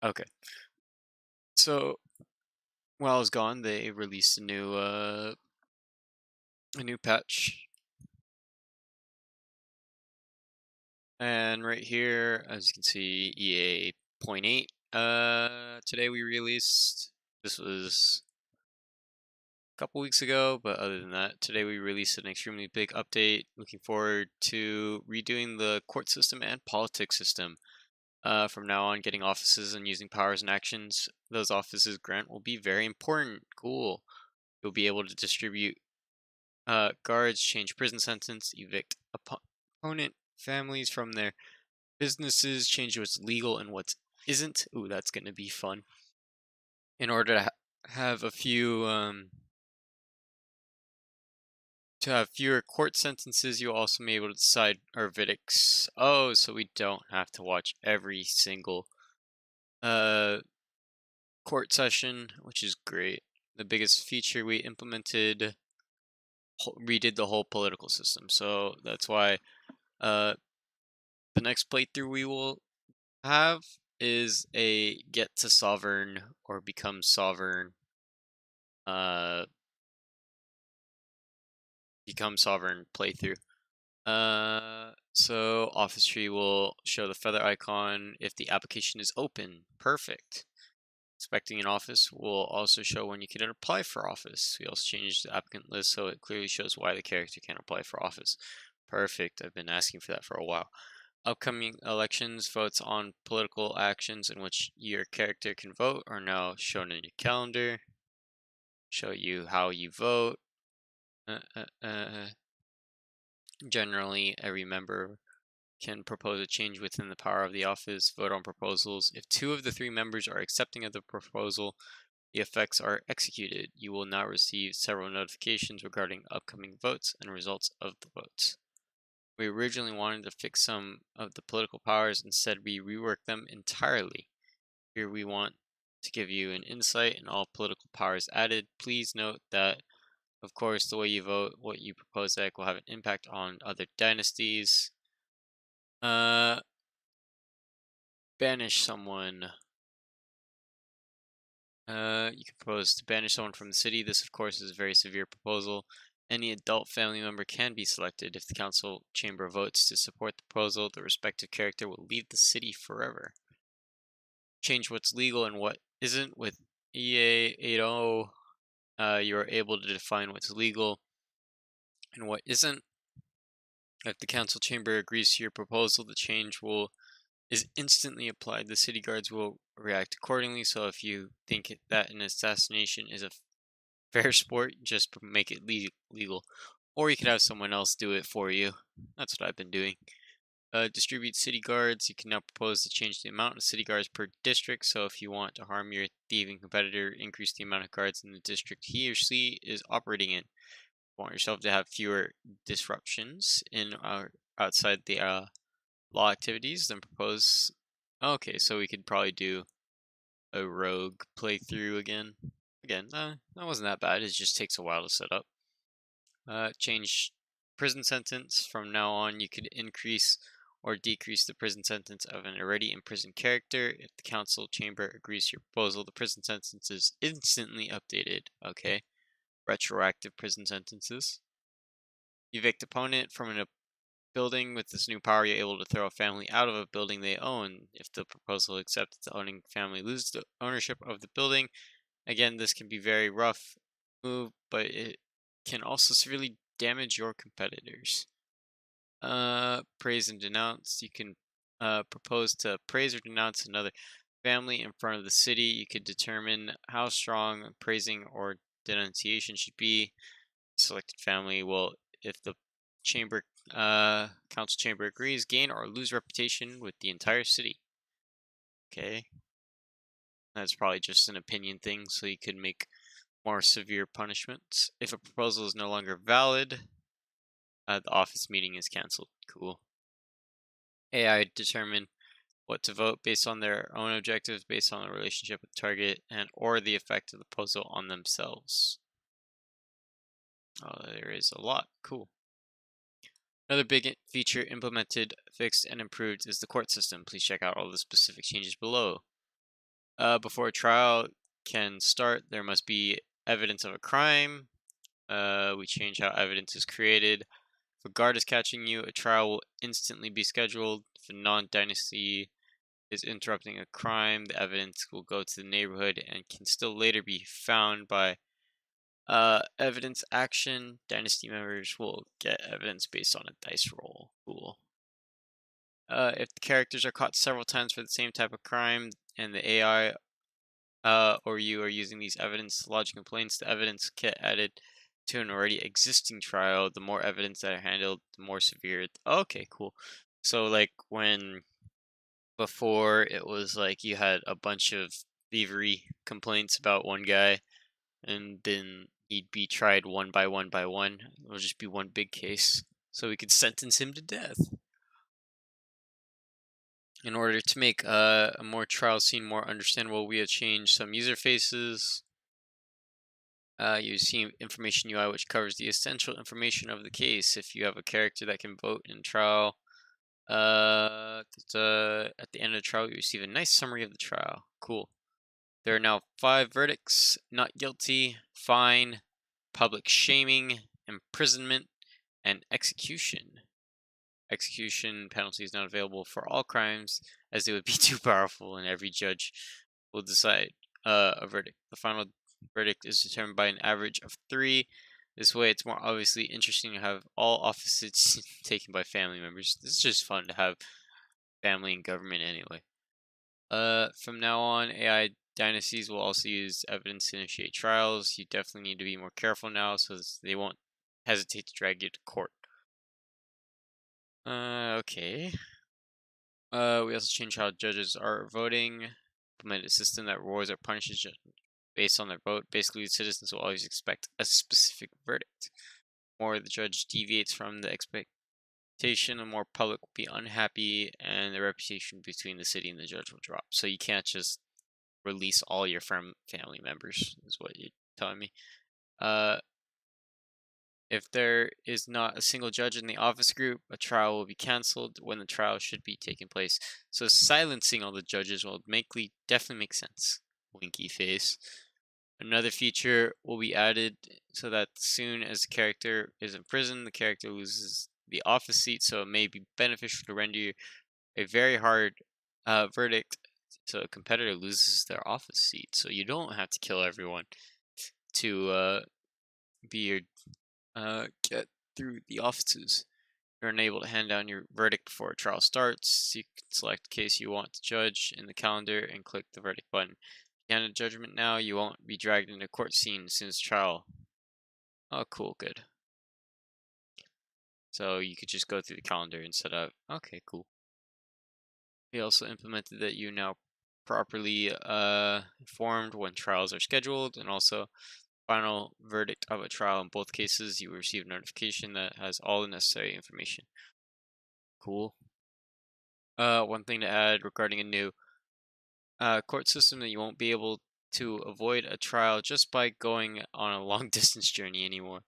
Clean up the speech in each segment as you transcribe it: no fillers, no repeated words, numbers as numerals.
Okay. So while I was gone, they released a new patch, and right here, as you can see, EA.8. Today we released. This was a couple weeks ago, but other than that, today we released an extremely big update. Looking forward to redoing the court system and politics system. From now on, getting offices and using powers and actions those offices grant will be very important. Cool. You'll be able to distribute guards, change prison sentence, evict opponent families from their businesses, change what's legal and what isn't. Ooh, that's going to be fun. In order to have a few, to have fewer court sentences, you'll also be able to decide our verdicts. Oh, so we don't have to watch every single uh court session, which is great. The biggest feature we implemented redid the whole political system. So that's why uh the next playthrough we will have is a get to sovereign or become sovereign uh playthrough. So office tree will show the feather icon if the application is open. Perfect. Inspecting an office will also show when you can apply for office. We also changed the applicant list so it clearly shows why the character can apply for office. Perfect. I've been asking for that for a while. Upcoming elections, votes on political actions in which your character can vote are now shown in your calendar. Show you how you vote. Uh, uh, uh. Generally, every member can propose a change within the power of the office, vote on proposals. If two of the three members are accepting of the proposal, the effects are executed. You will now receive several notifications regarding upcoming votes and results of the votes. We originally wanted to fix some of the political powers, instead we reworked them entirely. Here we want to give you an insight in all political powers added. Please note that, of course, the way you vote, what you propose that will have an impact on other dynasties. Uh, Banish someone. You can propose to banish someone from the city. This, of course, is a very severe proposal. Any adult family member can be selected. If the council chamber votes to support the proposal, the respective character will leave the city forever. Change what's legal and what isn't. With EA 8.0, you are able to define what's legal and what isn't. If the council chamber agrees to your proposal, the change will is instantly applied. The city guards will react accordingly. So if you think that an assassination is a fair sport, just make it legal. Or you could have someone else do it for you. That's what I've been doing. Distribute city guards. You can now propose to change the amount of city guards per district. So if you want to harm your thieving competitor, increase the amount of guards in the district he or she is operating in. Want yourself to have fewer disruptions in outside the law activities, then propose. Okay, so we could probably do a rogue playthrough again. Again, that wasn't that bad. It just takes a while to set up. Change prison sentence. From now on, you could increase or decrease the prison sentence of an already imprisoned character. If the council chamber agrees to your proposal, the prison sentence is instantly updated. Okay. Retroactive prison sentences. Evict opponent from a building. With this new power, you're able to throw a family out of a building they own. If the proposal accepts, the owning family loses the ownership of the building. Again, this can be very rough move, but it can also severely damage your competitors. Praise and denounce. You can propose to praise or denounce another family in front of the city. You could determine how strong praising or denunciation should be. Selected family will, if the chamber council chamber agrees, gain or lose reputation with the entire city. Okay, that's probably just an opinion thing, so you could make more severe punishments. If a proposal is no longer valid, the office meeting is canceled. Cool. AI determine what to vote based on their own objectives, based on the relationship with target, and or the effect of the proposal on themselves. Oh, there is a lot. Cool. Another big feature implemented, fixed, and improved is the court system. Please check out all the specific changes below. Before a trial can start, there must be evidence of a crime. We change how evidence is created. If a guard is catching you, a trial will instantly be scheduled. If a non-dynasty is interrupting a crime, the evidence will go to the neighborhood and can still later be found by evidence action. Dynasty members will get evidence based on a dice roll. Cool. If the characters are caught several times for the same type of crime and the AI or you are using these evidence lodging complaints, the evidence get added to an already existing trial. The more evidence that are handled, the more severe. Okay, cool. So like when before it was like you had a bunch of thievery complaints about one guy, and then he'd be tried one by one by one. It'll just be one big case, so we could sentence him to death. In order to make a more trial scene more understandable, we have changed some user faces. You see information UI, which covers the essential information of the case. If you have a character that can vote in trial, at the end of the trial, you receive a nice summary of the trial. Cool. There are now 5 verdicts: not guilty, fine, public shaming, imprisonment, and execution. Execution penalty is not available for all crimes, as they would be too powerful, and every judge will decide a verdict. The final verdict is determined by an average of 3. This way, it's more obviously interesting to have all offices taken by family members. This is just fun to have family and government anyway. From now on, AI dynasties will also use evidence to initiate trials. You definitely need to be more careful now, so they won't hesitate to drag you to court. Okay. We also changed how judges are voting. Implemented a system that rewards or punishes judges based on their vote. Basically, citizens will always expect a specific verdict. The more the judge deviates from the expectation, the more public will be unhappy, and the reputation between the city and the judge will drop. So you can't just release all your family members, is what you're telling me. If there is not a single judge in the office group, a trial will be cancelled when the trial should be taking place. So silencing all the judges will definitely make sense. Winky face. Another feature will be added so that as soon as the character is in prison, the character loses the office seat. So it may be beneficial to render a very hard verdict so a competitor loses their office seat. So you don't have to kill everyone to be your get through the offices. You're unable to hand down your verdict before a trial starts. You can select the case you want to judge in the calendar and click the verdict button. Hand a judgment now, you won't be dragged into a court scene as soon as trial. Oh, cool, good. So you could just go through the calendar instead of. Okay, cool. We also implemented that you now properly informed when trials are scheduled, and also final verdict of a trial. In both cases, you will receive a notification that has all the necessary information. Cool. One thing to add regarding a new court system, that you won't be able to avoid a trial just by going on a long distance journey anymore.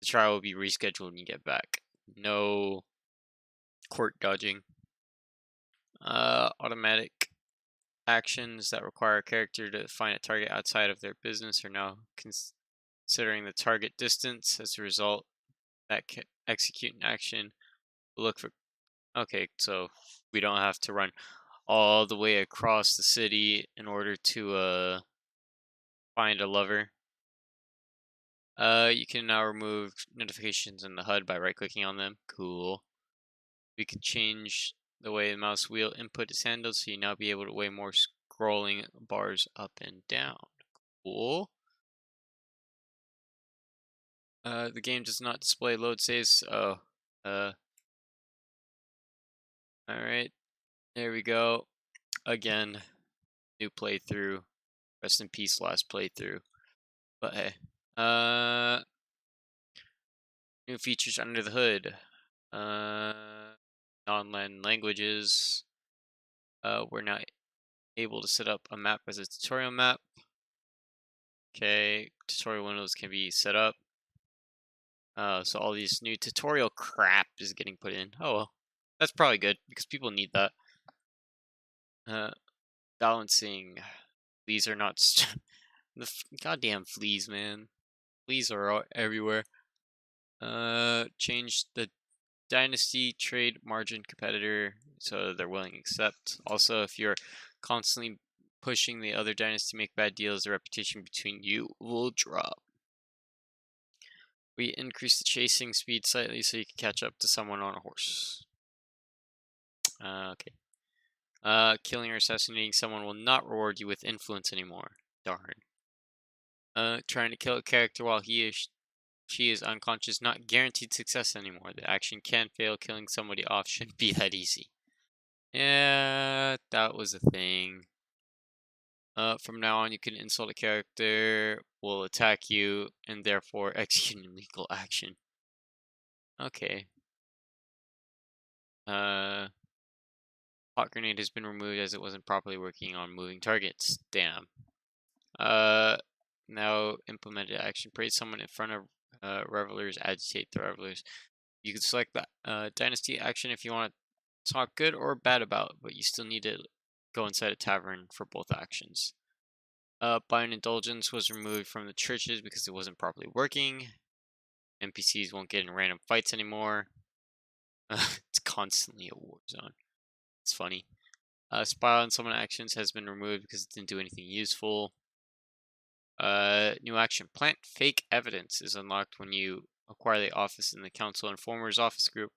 The trial will be rescheduled when you get back. No court dodging. Automatic actions that require a character to find a target outside of their business are now considering the target distance. As a result, that execute an action will look for. Okay, so we don't have to run all the way across the city in order to find a lover. You can now remove notifications in the HUD by right-clicking on them. Cool. We can change the way the mouse wheel input is handled, so you now be able to weigh more scrolling bars up and down. Cool. The game does not display load saves. Oh. Alright. There we go. Again. New playthrough. Rest in peace, last playthrough. But hey. New features under the hood. Non-Latin languages. We're now able to set up a map as a tutorial map. Okay, tutorial windows can be set up. So all these new tutorial crap is getting put in. Oh well, that's probably good because people need that. Balancing. Fleas are not goddamn fleas, man. Fleas are everywhere. Change the dynasty trade margin competitor so they're willing to accept. Also, if you're constantly pushing the other dynasty to make bad deals, the reputation between you will drop. We increase the chasing speed slightly so you can catch up to someone on a horse. Okay. Killing or assassinating someone will not reward you with influence anymore. Darn. Trying to kill a character while she is unconscious, not guaranteed success anymore. The action can fail. Killing somebody off shouldn't be that easy. Yeah, that was a thing. From now on, you can insult a character, will attack you, and therefore execute an illegal action. Okay. Hot grenade has been removed as it wasn't properly working on moving targets. Damn. Now implemented action. Praise someone in front of revelers. Agitate the revelers. You can select the dynasty action if you want to talk good or bad about, but you still need to go inside a tavern for both actions. Buying indulgence was removed from the churches because it wasn't properly working. NPCs won't get in random fights anymore. It's constantly a war zone. It's funny. Spy on someone actions has been removed because it didn't do anything useful. New action. Plant fake evidence is unlocked when you acquire the office in the Council Informers office group.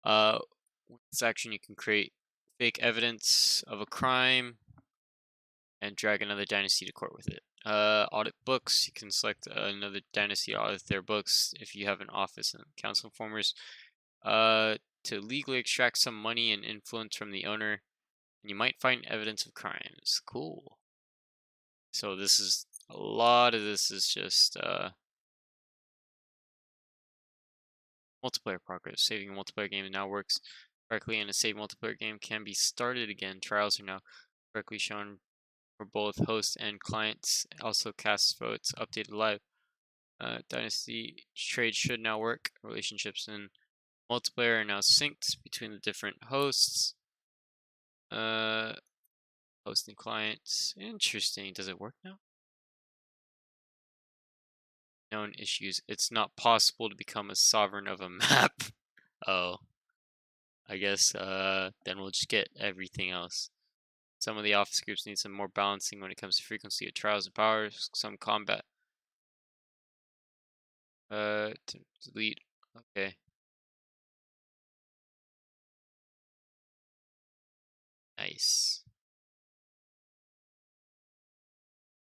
With this action, you can create fake evidence of a crime and drag another dynasty to court with it. Audit books. You can select another dynasty to audit their books if you have an office in Council Informers. To legally extract some money and influence from the owner, and you might find evidence of crimes. Cool. So this is a lot of this is just multiplayer progress. Saving a multiplayer game now works correctly, and a saved multiplayer game can be started again. Trials are now correctly shown for both hosts and clients. Also cast votes updated live. Dynasty trade should now work. Relationships in multiplayer are now synced between the different hosts. Host and clients. Interesting. Does it work now? Known issues. It's not possible to become a sovereign of a map. Oh. I guess then we'll just get everything else. Some of the office groups need some more balancing when it comes to frequency of trials and powers. Some combat. To delete. Okay. Nice.